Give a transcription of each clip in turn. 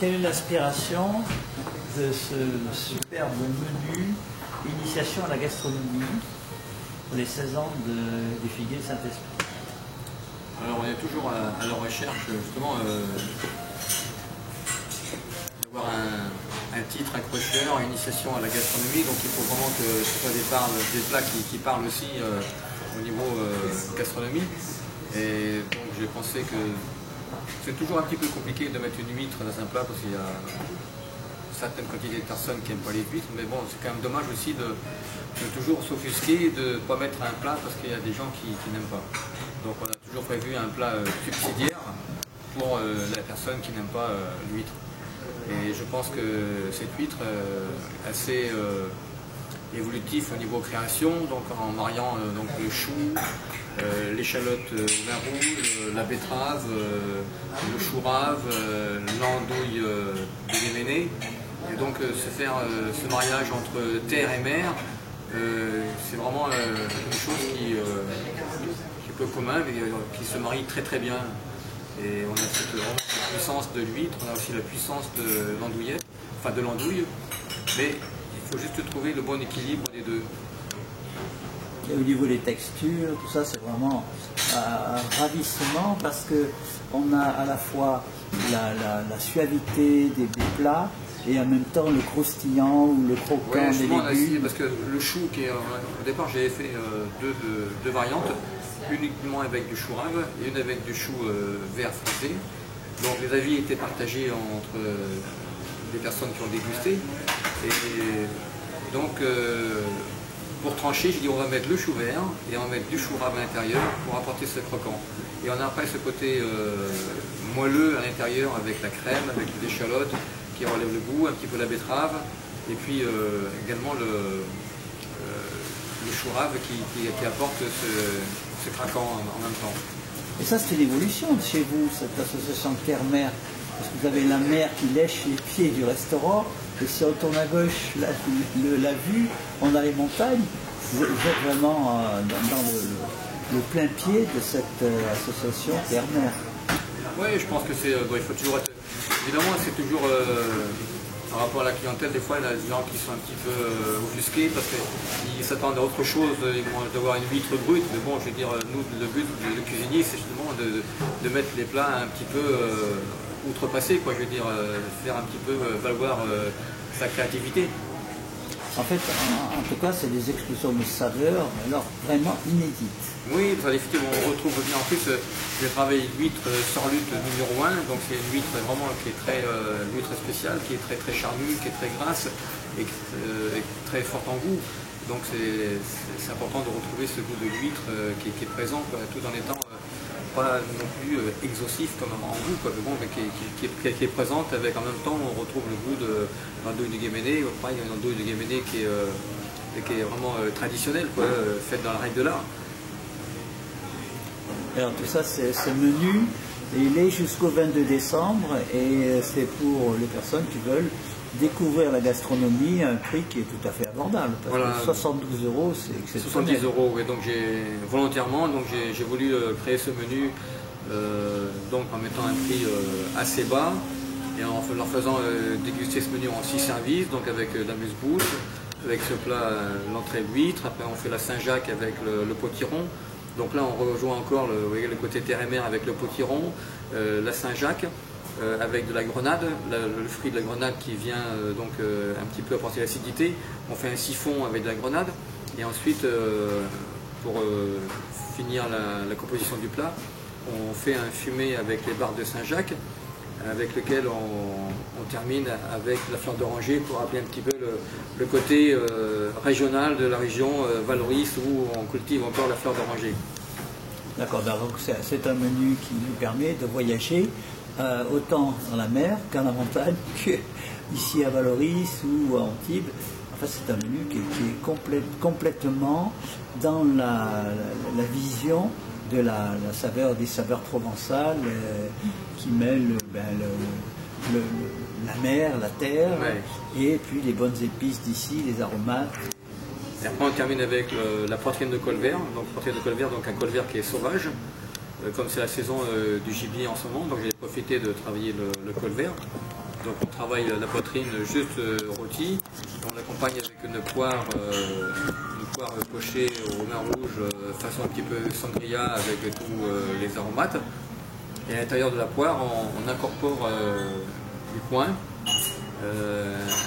quelle est l'inspiration de ce superbe menu Initiation à la gastronomie pour les 16 ans des Figuiers de Saint-Esprit? Alors on est toujours à la recherche justement d'avoir un titre accrocheur, initiation à la gastronomie, donc il faut vraiment que ce soit des plats qui parlent aussi au niveau gastronomie. Et donc j'ai pensé que c'est toujours un petit peu compliqué de mettre une huître dans un plat parce qu'il y a certaines quantités de personnes qui n'aiment pas les huîtres, mais bon, c'est quand même dommage aussi de toujours s'offusquer et de ne pas mettre un plat parce qu'il y a des gens qui n'aiment pas. Donc on a toujours prévu un plat subsidiaire pour la personne qui n'aime pas l'huître. Et je pense que cette huître assez évolutif au niveau création, donc en mariant donc le chou, l'échalote au vin rouge, la betterave, le chou rave, l'andouille de Guéméné. Et donc se faire ce mariage entre terre et mer, c'est vraiment une chose qui est peu commun, mais qui se marie très très bien. Et on a vraiment cette puissance de l'huître, on a aussi la puissance de l'andouillette, enfin de l'andouille, mais il faut juste trouver le bon équilibre des deux. Et au niveau des textures, tout ça, c'est vraiment un ravissement parce qu'on a à la fois la suavité des plats et en même temps le croustillant ou le croquant des légumes. Parce que le chou, au départ j'ai fait deux variantes, uniquement avec du chou rave et une avec du chou vert frisé. Donc les avis étaient partagés entre les personnes qui ont dégusté. Et donc pour trancher, j'ai dit on va mettre le chou vert et on va mettre du chou rave à l'intérieur pour apporter ce croquant. Et on a après ce côté moelleux à l'intérieur avec la crème, avec l'échalote qui relève le goût, un petit peu la betterave et puis également le chou rave qui apporte ce craquant en même temps. Et ça, c'est l'évolution de chez vous, cette association terre-mer. Parce que vous avez la mer qui lèche les pieds du restaurant, et si on tourne à gauche la vue, on a les montagnes. Vous êtes vraiment dans le plein pied de cette association terre-mer. Oui, je pense que c'est. Il faut toujours être. Évidemment, c'est toujours. Par rapport à la clientèle, des fois, il y a des gens qui sont un petit peu offusqués parce qu'ils s'attendent à autre chose, ils vont devoir une huître brute, mais bon, je veux dire, nous, le but du cuisinier, c'est justement de mettre les plats un petit peu outrepassés, quoi, je veux dire, faire un petit peu valoir sa créativité. En fait, en tout cas, c'est des explosions de saveurs, alors vraiment inédites. Oui, effectivement, on retrouve bien. En plus, j'ai travaillé l'huître Sorlute numéro 1, donc c'est une huître vraiment qui est très l'huître spéciale, qui est très très charnue, qui est très grasse et très forte en goût. Donc c'est important de retrouver ce goût de l'huître qui est présent, quoi, tout en étant pas non plus exhaustif comme en goût, quoi, mais bon, mais qui est présente avec en même temps on retrouve le goût de l'andouille de Guéméné. Pareil, il y a une andouille de Guéméné qui est vraiment traditionnelle, quoi, faite dans la règle de l'art. Alors tout ça, c'est ce menu, il est jusqu'au 22 décembre et c'est pour les personnes qui veulent découvrir la gastronomie à un prix qui est tout à fait abordable. Parce voilà. Que 72 €, c'est exceptionnel. 70 €, oui, donc volontairement, j'ai voulu créer ce menu donc en mettant un prix assez bas et en leur faisant déguster ce menu en 6 services, donc avec la muse-bouche, avec ce plat, l'entrée d'huître, après on fait la Saint-Jacques avec le potiron. Donc là on rejoint encore vous voyez, le côté terre et mer avec le potiron, la Saint-Jacques, avec de la grenade, le fruit de la grenade qui vient donc un petit peu apporter l'acidité. On fait un siphon avec de la grenade et ensuite pour finir la composition du plat, on fait un fumé avec les barres de Saint-Jacques avec lequel on termine avec la fleur d'oranger pour rappeler un petit peu le côté régional de la région Valoris où on cultive encore la fleur d'oranger. D'accord, donc c'est un menu qui nous permet de voyager autant dans la mer qu'en la montagne, qu'ici à Valoris ou à Antibes. En fait, c'est un menu qui est complètement dans la vision de la saveur des saveurs provençales qui mêlent la mer, la terre, ouais. Et puis les bonnes épices d'ici, les aromates. Et après on termine avec la poitrine de colvert, donc un colvert qui est sauvage, comme c'est la saison du gibier en ce moment, donc j'ai profité de travailler le colvert. Donc on travaille la poitrine juste rôtie, on l'accompagne avec une poire pochée au vin rouge, façon un petit peu sangria avec tous les aromates. Et à l'intérieur de la poire, on incorpore du coin,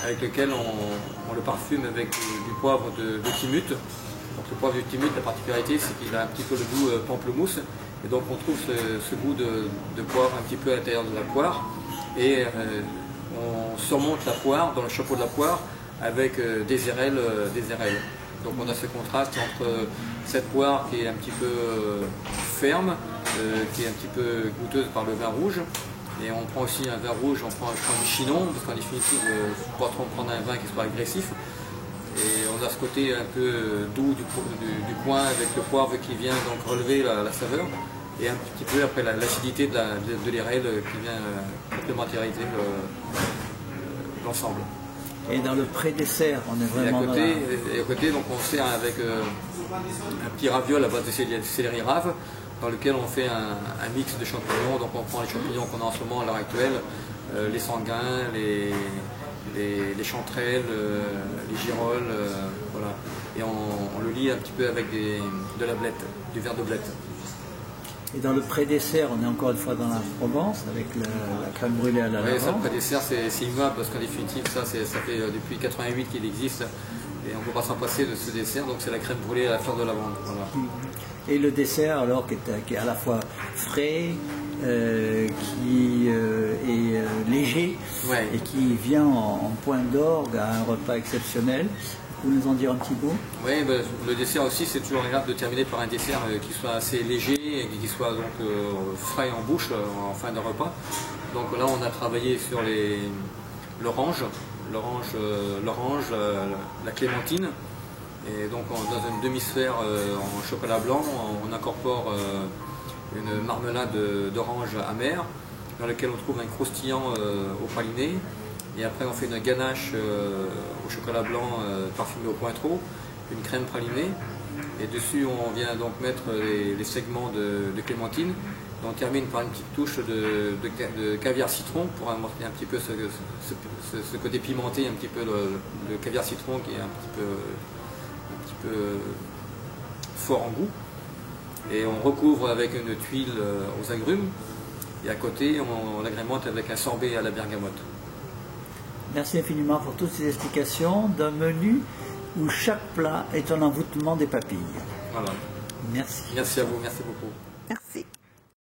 avec lequel on le parfume avec du poivre de Timut. Donc le poivre de Timut, la particularité, c'est qu'il a un petit peu le goût pamplemousse. Et donc on trouve ce goût de poivre un petit peu à l'intérieur de la poire. Et on surmonte la poire, dans le chapeau de la poire, avec des érelles. Donc on a ce contraste entre cette poire qui est un petit peu ferme, qui est un petit peu goûteuse par le vin rouge. Et on prend aussi un vin rouge, on prend du chinon, parce qu'en définitive, il ne faut pas trop prendre un vin qui soit agressif. Et on a ce côté un peu doux du coin avec le poivre qui vient donc relever la saveur. Et un petit peu après l'acidité de l'érelle qui vient complémentariser l'ensemble. Et dans le pré-dessert, on est vraiment et à côté, donc on sert avec un petit raviol à base de céleri rave, dans lequel on fait un mix de champignons. Donc on prend les champignons qu'on a en ce moment à l'heure actuelle, les sanguins, les chanterelles, les girolles, voilà. Et on le lie un petit peu avec de la blette, du verre de blette. Et dans le pré-dessert, on est encore une fois dans la Provence, avec la crème brûlée à la lavande. Oui, ça, le pré-dessert, c'est immuable, parce qu'en définitive, ça fait depuis 88 qu'il existe, et on ne peut pas s'en passer de ce dessert, donc c'est la crème brûlée à la fleur de lavande. Voilà. Et le dessert, alors, qui est à la fois frais, qui est léger, ouais, et qui vient en point d'orgue à un repas exceptionnel. Vous nous en dire un petit mot? Oui, ben, le dessert aussi, c'est toujours agréable de terminer par un dessert qui soit assez léger et qui soit donc frais en bouche en fin de repas. Donc là, on a travaillé sur l'orange, la clémentine. Et donc dans une demi-sphère en chocolat blanc, on incorpore une marmelade d'orange amère dans laquelle on trouve un croustillant au praliné. Et après on fait une ganache au chocolat blanc parfumé au Cointreau, une crème pralinée. Et dessus on vient donc mettre les segments de clémentine. Et on termine par une petite touche de caviar citron pour amortir un petit peu ce côté pimenté, un petit peu le caviar citron qui est un petit peu fort en goût. Et on recouvre avec une tuile aux agrumes. Et à côté on agrémente avec un sorbet à la bergamote. Merci infiniment pour toutes ces explications d'un menu où chaque plat est un envoûtement des papilles. Voilà. Merci. Merci à vous, merci beaucoup. Merci.